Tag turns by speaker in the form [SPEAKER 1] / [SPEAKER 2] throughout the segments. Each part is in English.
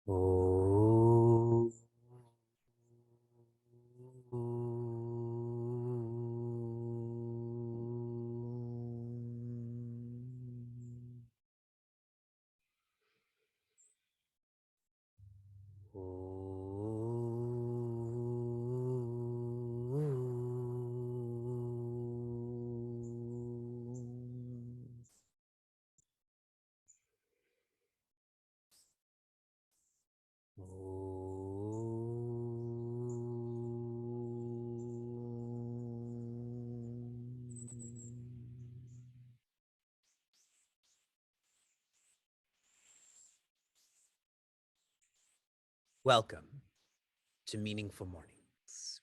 [SPEAKER 1] Oh. Welcome to Meaningful Mornings.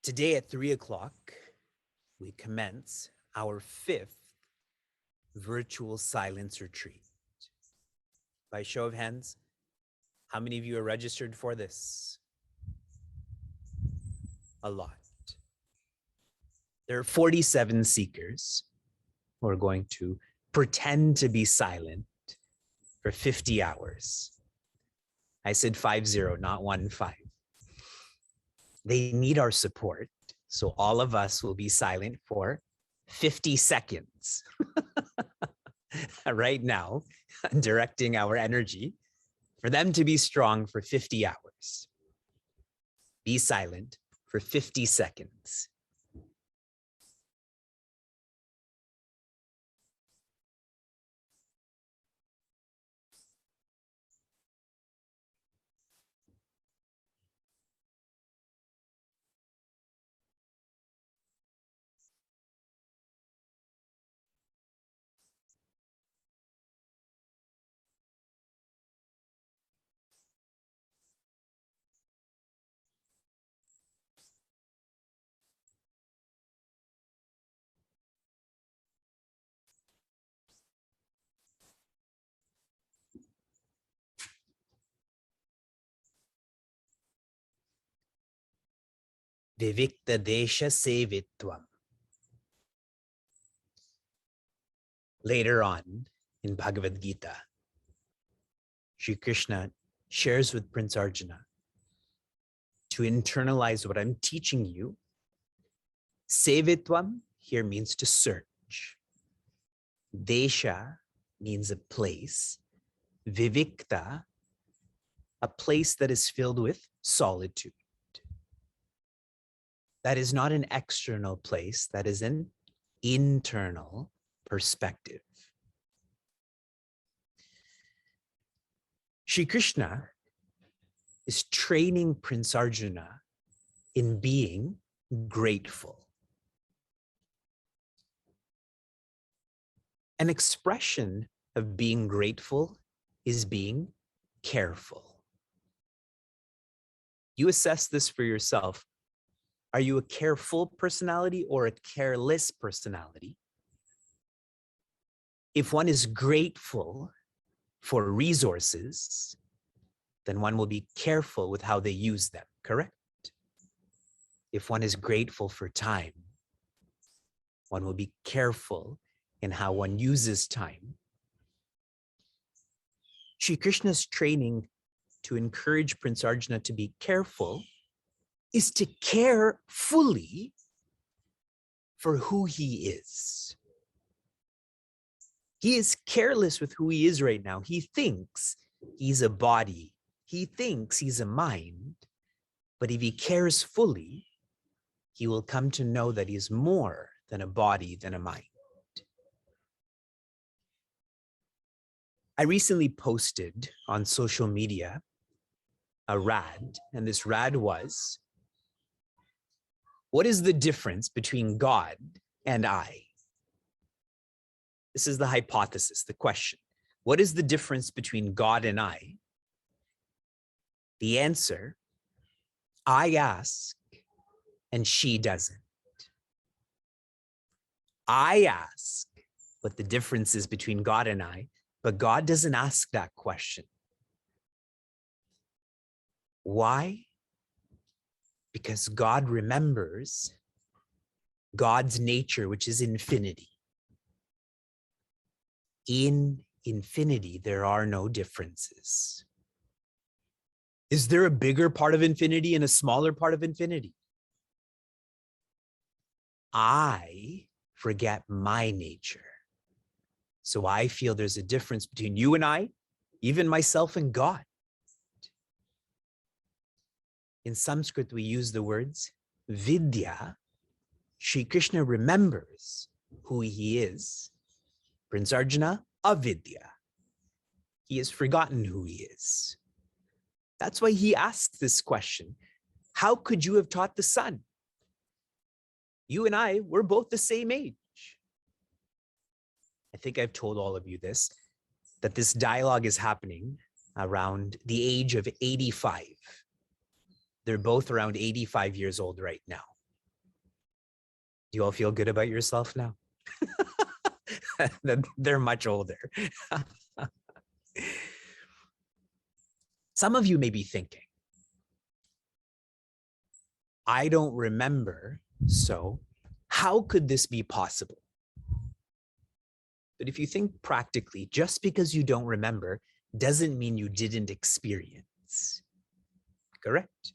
[SPEAKER 1] Today at 3 o'clock, we commence our 5th virtual silence retreat. By show of hands, how many of you are registered for this? A lot. There are 47 seekers who are going to pretend to be silent for 50 hours. I said 50, not 15. They need our support, so all of us will be silent for 50 seconds. Right now, directing our energy for them to be strong for 50 hours. Be silent for 50 seconds. Vivikta desha sevitvam. Later on in Bhagavad Gita, Sri Krishna shares with Prince Arjuna to internalize what I'm teaching you. Sevitvam here means to search. Desha means a place. Vivikta, a place that is filled with solitude. That is not an external place, that is an internal perspective. Shri Krishna is training Prince Arjuna in being grateful. An expression of being grateful is being careful. You assess this for yourself. Are you a careful personality or a careless personality? If one is grateful for resources, then one will be careful with how they use them, correct? If one is grateful for time, one will be careful in how one uses time. Shri Krishna's training to encourage Prince Arjuna to be careful is to care fully for who he is. He is careless with who he is right now. He thinks he's a body. He thinks he's a mind. But if he cares fully, he will come to know that he's more than a body, than a mind. I recently posted on social media a rad, and this rad was, what is the difference between God and I? This is the hypothesis, the question. What is the difference between God and I? The answer, I ask and she doesn't. I ask what the difference is between God and I, but God doesn't ask that question. Why? Because God remembers God's nature, which is infinity. In infinity, there are no differences. Is there a bigger part of infinity and a smaller part of infinity? I forget my nature. So I feel there's a difference between you and I, even myself and God. In Sanskrit, we use the words vidya. Shri Krishna remembers who he is. Prince Arjuna, avidya. He has forgotten who he is. That's why he asks this question. How could you have taught the sun? You and I, we're both the same age. I think I've told all of you this, that this dialogue is happening around the age of 85. They're both around 85 years old right now. Do you all feel good about yourself now? They're much older. Some of you may be thinking, I don't remember, so how could this be possible? But if you think practically, just because you don't remember doesn't mean you didn't experience. Correct?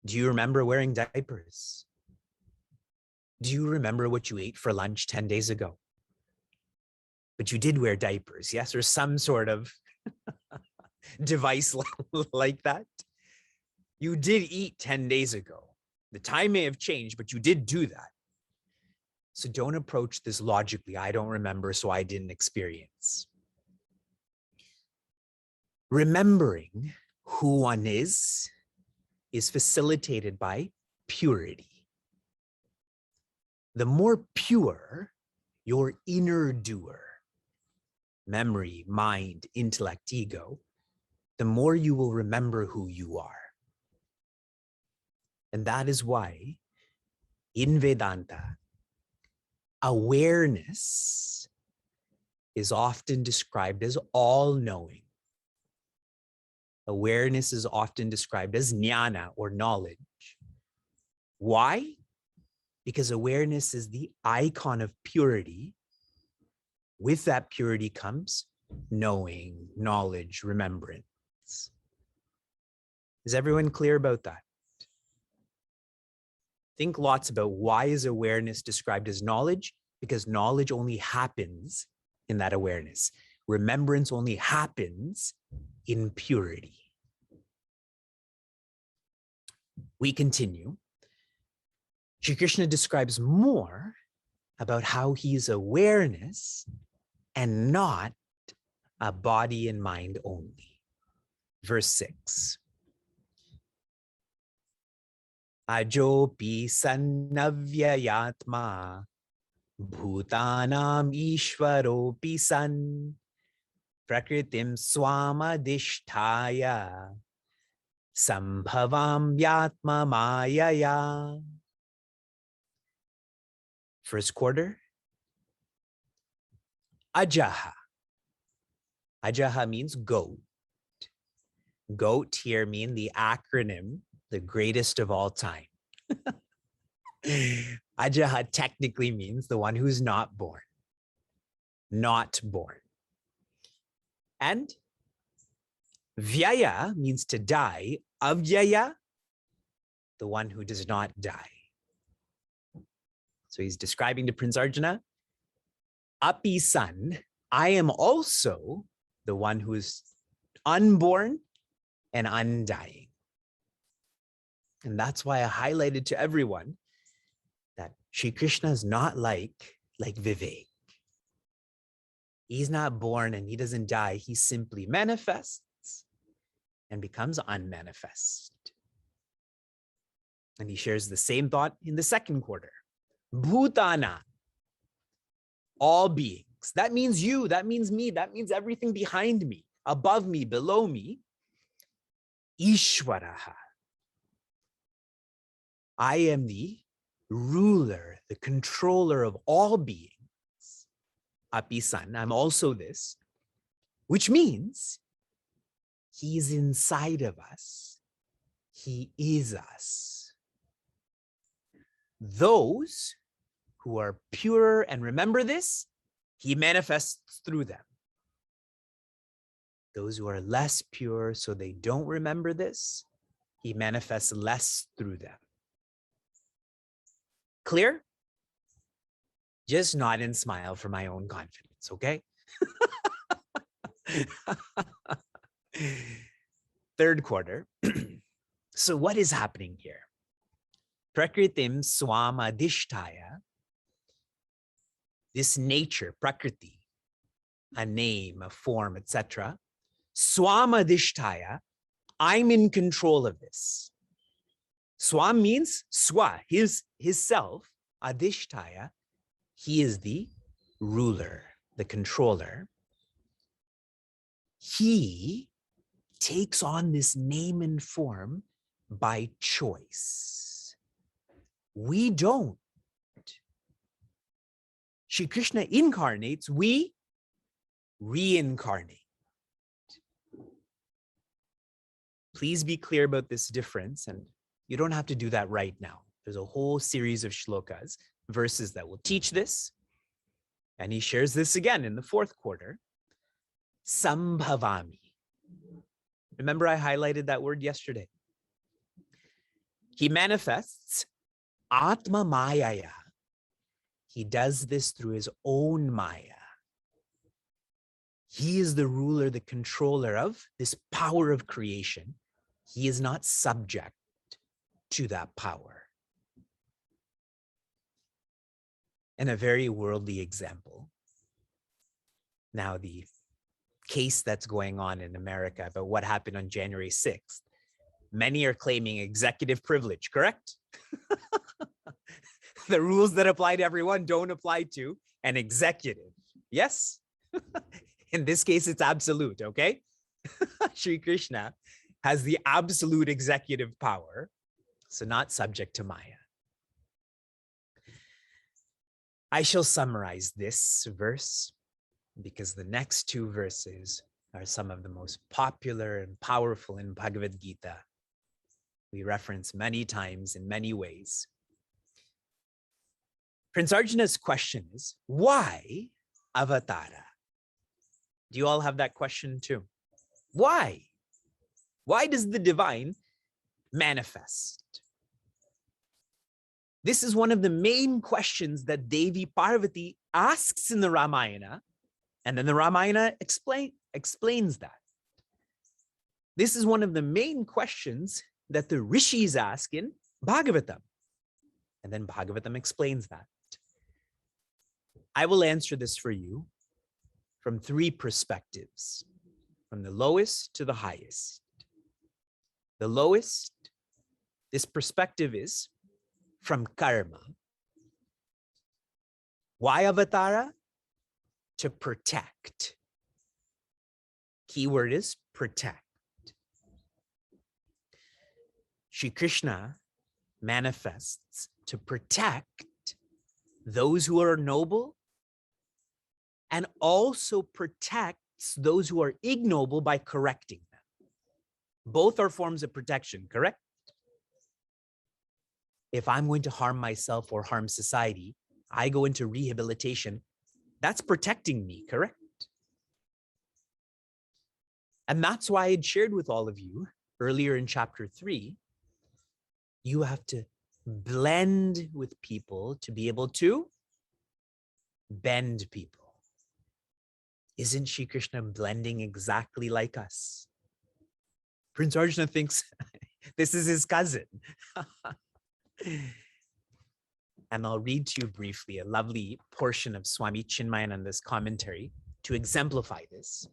[SPEAKER 1] Do you remember wearing diapers? Do you remember what you ate for lunch 10 days ago? But you did wear diapers, yes? Or some sort of device like that. You did eat 10 days ago. The time may have changed, but you did do that. So don't approach this logically. I don't remember, so I didn't experience. Remembering who one is facilitated by purity. The more pure your inner doer, memory, mind, intellect, ego, the more you will remember who you are. And that is why in Vedanta, awareness is often described as all-knowing. Awareness is often described as jnana or knowledge. Why? Because awareness is the icon of purity. With that purity comes knowing, knowledge, remembrance. Is everyone clear about that? Think lots about why is awareness described as knowledge? Because knowledge only happens in that awareness. Remembrance only happens in purity. We continue. Shri Krishna describes more about how he's awareness and not a body and mind only. Verse 6. Ajopi sannavyayatma bhutanam ishvaropi san prakritim swamadishtaya sambhavam yatma mayaya. First quarter, ajaha. Ajaha means goat. Goat here means the acronym, the greatest of all time. Ajaha technically means the one who's not born. Not born. And vyaya means to die. Avyaya, the one who does not die. So he's describing to Prince Arjuna, api san, I am also the one who is unborn and undying. And that's why I highlighted to everyone that Shri Krishna is not like Vivek. He's not born and he doesn't die. He simply manifests and becomes unmanifest. And he shares the same thought in the second quarter. Bhutana, all beings. That means you, that means me, that means everything behind me, above me, below me. Ishvaraha. I am the ruler, the controller of all beings. Api-san, I'm also this, which means he's inside of us. He is us. Those who are pure and remember this, he manifests through them. Those who are less pure, so they don't remember this, he manifests less through them. Clear? Just nod and smile for my own confidence, okay? Third quarter. So what is happening here? Prakritim swamadhishtaya, this nature, prakriti, a name, a form, etc. Swamadhishtaya, I'm in control of this. Swam means swa, his self. Adhishtaya, he is the ruler, the controller. He takes on this name and form by choice. We don't. Shri Krishna incarnates, we reincarnate. Please be clear about this difference, and you don't have to do that right now. There's a whole series of shlokas, verses that will teach this, and he shares this again in the fourth quarter. Sambhavami. Remember, I highlighted that word yesterday. He manifests Atma Mayaya. He does this through his own Maya. He is the ruler, the controller of this power of creation. He is not subject to that power. And a very worldly example. Now, the case that's going on in America about what happened on January 6th, many are claiming executive privilege, correct? The rules that apply to everyone don't apply to an executive. Yes? In this case, it's absolute, okay? Shri Krishna has the absolute executive power, so not subject to Maya. I shall summarize this verse because the next two verses are some of the most popular and powerful in Bhagavad Gita. We reference many times in many ways. Prince Arjuna's question is, why Avatara? Do you all have that question too? Why? Why does the divine manifest? This is one of the main questions that Devi Parvati asks in the Ramayana, and then the Ramayana explains that. This is one of the main questions that the rishis ask in Bhagavatam, and then Bhagavatam explains that. I will answer this for you from three perspectives, from the lowest to the highest. The lowest, this perspective is from karma. Why Avatara? To protect. Keyword is protect. Shri Krishna manifests to protect those who are noble and also protects those who are ignoble by correcting them. Both are forms of protection, correct? If I'm going to harm myself or harm society, I go into rehabilitation. That's protecting me, correct? And that's why I had shared with all of you earlier in chapter 3, you have to blend with people to be able to bend people. Isn't Shri Krishna blending exactly like us? Prince Arjuna thinks this is his cousin. And I'll read to you briefly a lovely portion of Swami Chinmayananda's commentary to exemplify this.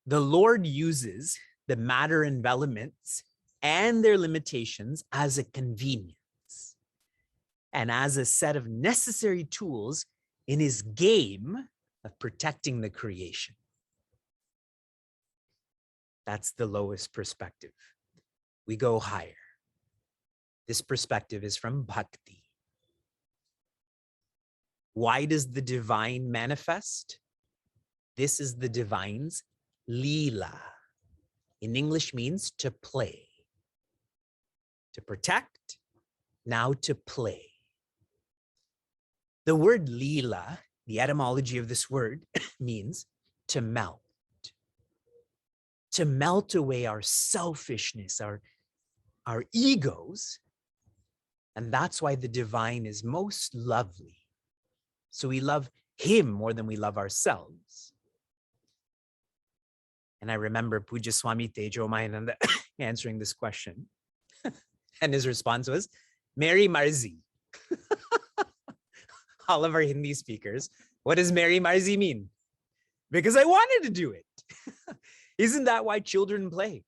[SPEAKER 1] The Lord uses the matter envelopments and their limitations as a convenience and as a set of necessary tools in his game of protecting the creation. That's the lowest perspective. We go higher. This perspective is from Bhakti. Why does the divine manifest? This is the divine's Leela. In English means to play. To protect, now to play. The word Leela, the etymology of this word, means to melt. to melt away our selfishness, our egos. And that's why the divine is most lovely. So we love him more than we love ourselves. And I remember Puja Swami Tejo Mahananda answering this question. And his response was, Mary Marzi. All of our Hindi speakers, what does Mary Marzi mean? Because I wanted to do it. Isn't that why children play?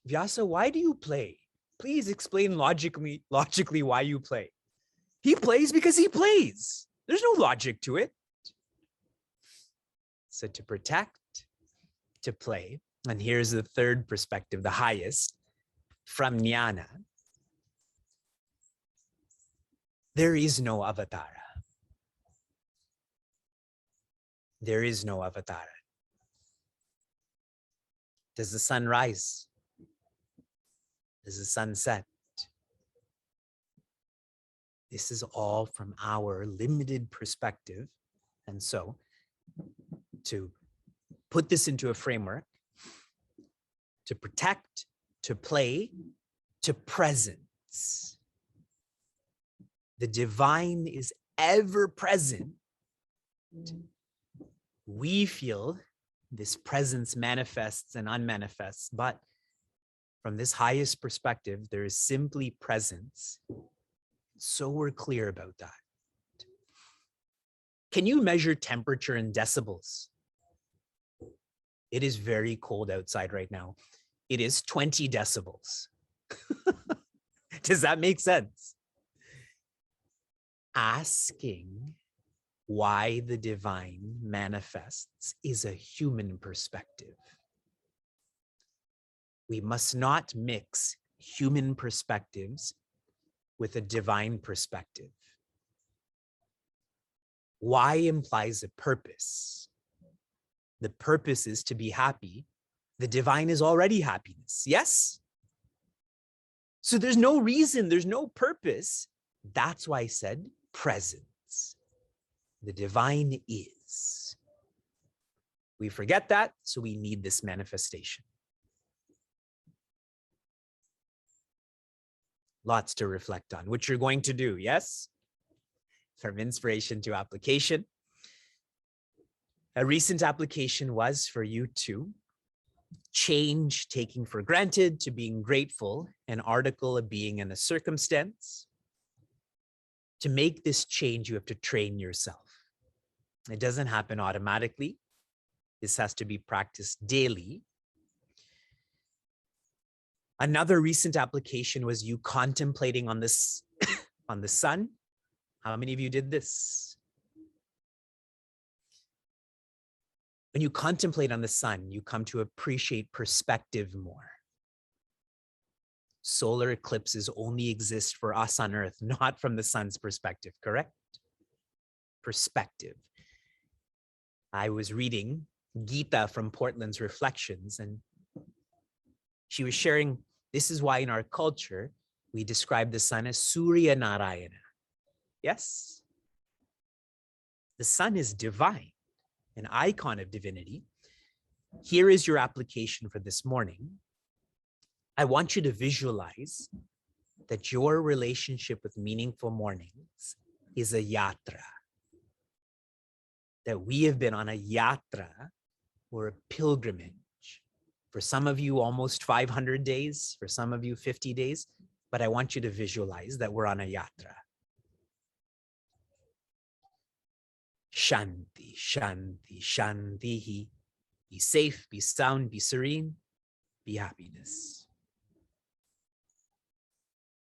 [SPEAKER 1] Vyasa, why do you play? Please explain logically why you play. He plays because he plays. There's no logic to it. So to protect, to play, and here's the third perspective, the highest, from Jnana. There is no avatara. There is no avatara. Does the sun rise? Does the sun set? This is all from our limited perspective. And so to put this into a framework, to protect, to play, to presence. The divine is ever present. We feel this presence manifests and unmanifests, but from this highest perspective, there is simply presence. So we're clear about that. Can you measure temperature in decibels? It is very cold outside right now. It is 20 decibels. Does that make sense? Asking why the divine manifests is a human perspective. We must not mix human perspectives with a divine perspective. Why implies a purpose. The purpose is to be happy. The divine is already happiness, yes? So there's no reason, there's no purpose. That's why I said presence. The divine is. We forget that, so we need this manifestation. Lots to reflect on, which you're going to do, yes? From inspiration to application. A recent application was for you to change taking for granted to being grateful, an article of being in a circumstance. To make this change, you have to train yourself. It doesn't happen automatically. This has to be practiced daily. Another recent application was you contemplating on this, on the sun. How many of you did this? When you contemplate on the sun, you come to appreciate perspective more. Solar eclipses only exist for us on Earth, not from the sun's perspective, correct? Perspective. I was reading Gita from Portland's Reflections, and she was sharing, this is why in our culture, we describe the sun as Surya Narayana. Yes? The sun is divine, an icon of divinity. Here is your application for this morning. I want you to visualize that your relationship with Meaningful Mornings is a yatra. That we have been on a yatra or a pilgrimage. For some of you, almost 500 days. For some of you, 50 days. But I want you to visualize that we're on a yatra. Shanti, Shanti, Shanti. Be safe, be sound, be serene, be happiness.